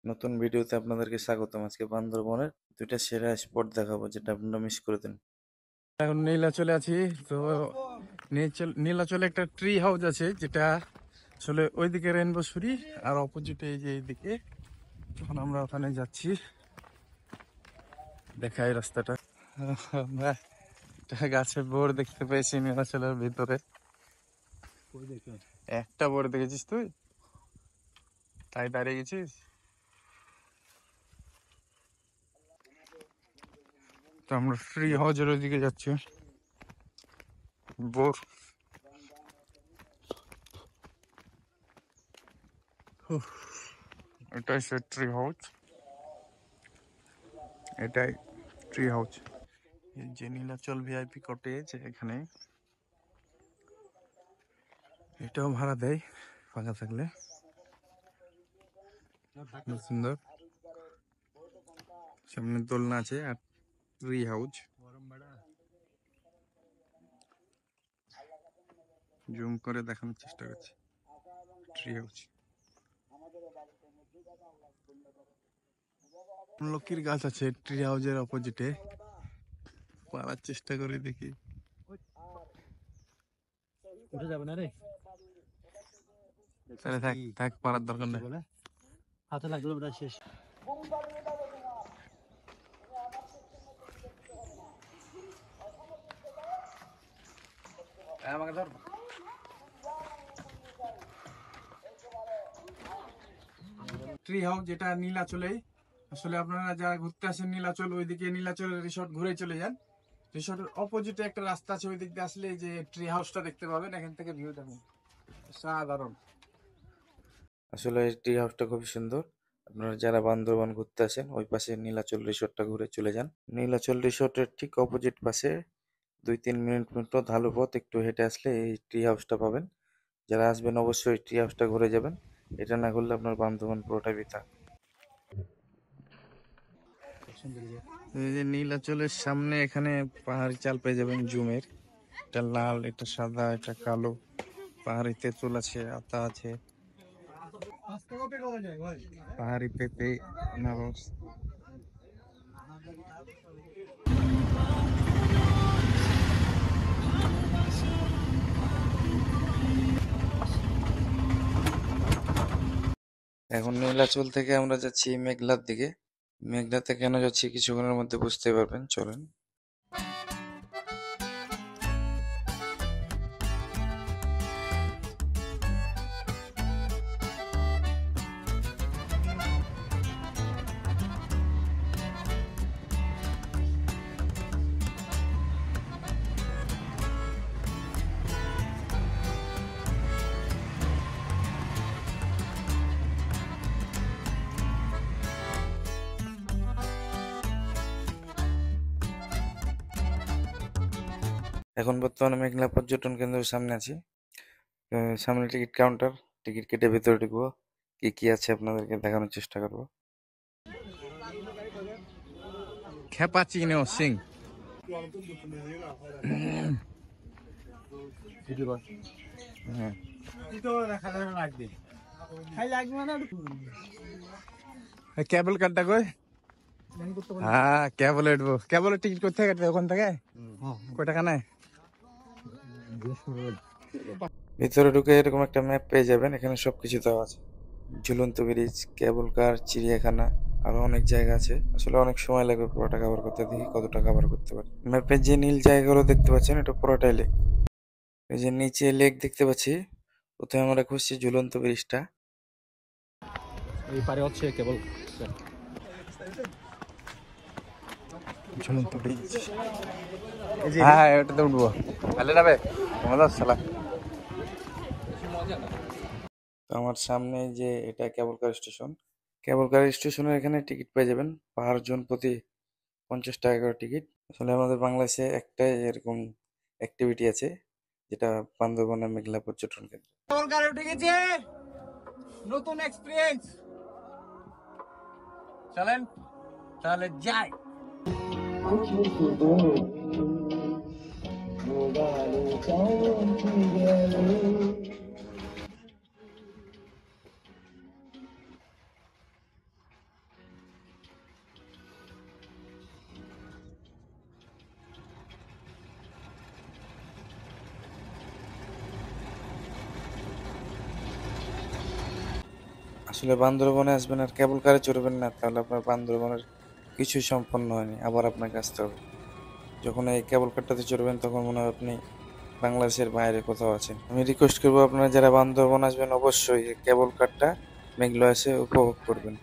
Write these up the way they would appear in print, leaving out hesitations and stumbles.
নতুন ভিডিওতে আপনাদেরকে স্বাগতম। আজকে বান্দরবনের দুইটা সেরা স্পট দেখাবো যেটা আপনারা মিস করে দেন। এখন নীলাচলে আছি তো। নীলাচলে একটা ট্রি হাউস আছে যেটা আসলে ওইদিকে রেনবোসুরি আর অপোজিটে এই যে এইদিকে। এখন আমরা ওখানে যাচ্ছি, দেখাই রাস্তাটা। আমরা একটা গাছে বোর দেখতে পেয়েছি নীলাচলের ভিতরে। একটা বোর দেখেছিস তুই? তাই দাঁড়িয়ে গেছিস? তো আমরা ট্রি হাউসের ওইদিকে যাচ্ছি। বোর এটাই সে ট্রি হাউস, এটাই ট্রি হাউস। এই যে নীলাচল ভিআইপি কটেজ, এখানে এটাও ভাড়া দেয় ফাঁকা থাকলে। খুব সুন্দর, সামনে দোলনা আছে আর ট্রি হাউস। জুম করে দেখানোর চেষ্টা করছি ট্রি হাউস। লক্ষ্মীর গাছ আছে ট্রি হাউসের অপোজিটে, পাড়ার চেষ্টা করে দেখি। উঠে যাবে না রে, তাহলে থাক থাক, পাড়ার দরকার নেই। হাতে লাগলো ওটা শেষ। আমাকে ধর। ট্রি হাউস যেটা নীলাচলেই। আসলে আপনারা যারা ঘুরতে আসেন নীলাচল, ওইদিকে নীলাচল রিসোর্ট ঘুরে চলে যান। রিসোর্টের অপোজিটে একটা রাস্তা আছে, ওই দিক দিয়ে আসলে এই যে ট্রি হাউসটা দেখতে পাবেন। এখান থেকে ভিউ দেখুন, সাধারণ। আসলে এই ট্রি হাউসটা খুবই সুন্দর। আপনারা যারা বান্দরবান ঘুরতে আসেন ওই পাশে নীলাচল রিসোর্টটা ঘুরে চলে যান। নীলাচল রিসোর্টের ঠিক অপোজিট পাশে 2-3 মিনিট মতো ঢালু পথ একটু হেঁটে আসলে এই ট্রি হাউসটা পাবেন। যারা আসবেন অবশ্যই ট্রি হাউসটা ঘুরে যাবেন। এটা না করলে আপনার বান্দরবান পুরোটাই বৃথা। এই যে নীলাচলের সামনে এখানে পাহাড়ি চাল পেয়ে যাবেন জুমের। এটা লাল, এটা সাদা, এটা কালো। পাহাড়ি তেঁতুল আছে, আতা আছে, পাহাড়ি পেঁপে, আনারস। এখন নীলাচল থেকে আমরা যাচ্ছি মেঘলার দিকে। মেঘলাতে কেন যাচ্ছি কিছুক্ষণের মধ্যে বুঝতে পারবেন, চলেন। এখন বর্তমানে মেঘলা পর্যটন কেন্দ্রের সামনে আছি। সামনে টিকিট কাউন্টার, টিকিট কেটে ভেতরে ঢুকবো। কি কি আছে আপনাদেরকে দেখানোর চেষ্টা করবো। ক্যাপাচিনো সিং। হ্যাঁ, কেবল কার্ডটা কই? হ্যাঁ, কেবলে উঠবো। কেবলের টিকিট কোথায় কাটবে? ওখান থেকে? কয় টাকা নেয়? ভিতরে ঢুকে এরকম একটা ম্যাপ পেয়ে যাবেন, এখানে সবকিছু দেওয়া আছে। ঝুলন্ত ব্রিজ, কেবল কার, চিড়িয়াখানা, আরো অনেক জায়গা আছে। আসলে অনেক সময় লাগবে পুরোটা কভার করতে, দেখি কতটা কভার করতে পারি। ম্যাপে যে নীল জায়গাগুলো দেখতে পাচ্ছেন এটা পুরোটাই লেক। এই যে নিচে লেক দেখতে পাচ্ছি, প্রথমে আমরা খুঁজছি ঝুলন্ত ব্রিজটা। এই পারে হচ্ছে কেবল ঝুলন্ত ব্রিজ। হ্যাঁ, ওটাতে উঠবো। তাহলে যাবে তোমাদের সালা। তো আমার সামনে যে এটা কেবল কার স্টেশন। কেবল কার স্টেশনের এখানে টিকিট পেয়ে যাবেন পার জন প্রতি 50 টাকা করে টিকিট। আসলে আমাদের বাংলাদেশে একটাই এরকম অ্যাক্টিভিটি আছে, যেটা বান্দরবনের মেঘলা পর্যটন কেন্দ্র। কেবল কারে উঠে গেছে, নতুন এক্সপেরিয়েন্স। চলেন তাহলে যাই। আসলে বান্দরবনে আসবেন আর কেবল কারে চড়বেন না, তাহলে আপনার বান্দরবনের কিছুই সম্পন্ন হয়নি, আবার আপনাকে আসতে হবে। যখন এই কেবল কারটাতে চড়বেন তখন মনে হয় আপনি বাংলাদেশের বাইরে কোথাও আছেন। আমি রিকোয়েস্ট করবো আপনারা যারা বান্দরবন আসবেন অবশ্যই এই কেবল কারটা মেঘলা এসে উপভোগ করবেন।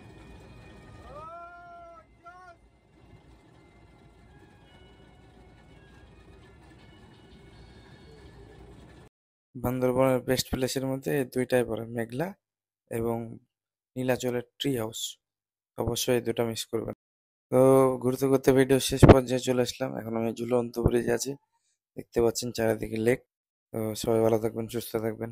বান্দরবনের বেস্ট প্লেসের মধ্যে এই দুইটাই পড়ে, মেঘলা এবং নীলাচলের ট্রি হাউস। অবশ্যই এই দুটো মিস করবেন। তো ঘুরতে ঘুরতে ভিডিও শেষ পর্যায়ে চলে আসলাম। এখন আমি ঝুলন্ত ব্রিজে আছি, দেখতে পাচ্ছেন চারিদিকে লেক। তো সবাই ভালো থাকবেন, সুস্থ থাকবেন।